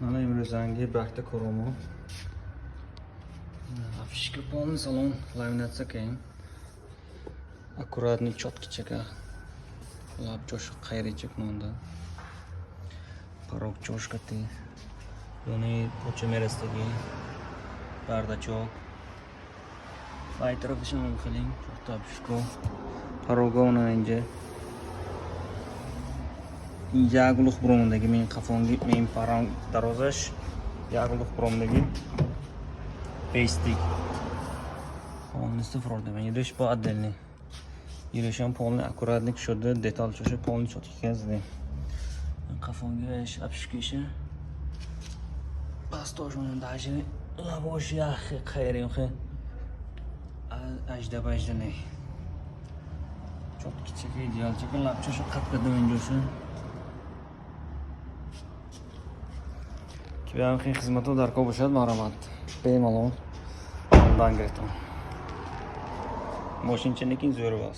Mana imrozangi bakta ko'raman. Afishka полный salon laminatsiya keyin. Аккуратный четкичека. Лапчош qayrichik nonda. Порог choshkati. Buni pochemerasdagi bardachok. Baytaraf ishon qiling. Topishko. Porogona inje. Yaguluq bromdagi men qafonga men parang darozash. Yaguluq bromdagi пейстик. Полностью фродовый. Идешь по отдельно. Идешь полный аккуратный что-то деталь что-то полный что-то kezdи. Кафонга еш обшкише. Пастож он даже лавош яхи хайрим хи. Ажда баждане. Çok küçük ideal çıkın lapça şu katkıda öncesi. Ki ben hizmeti darko boşad maramat. Bemalon. Ondan grettim. Moşinçenekin zoru var.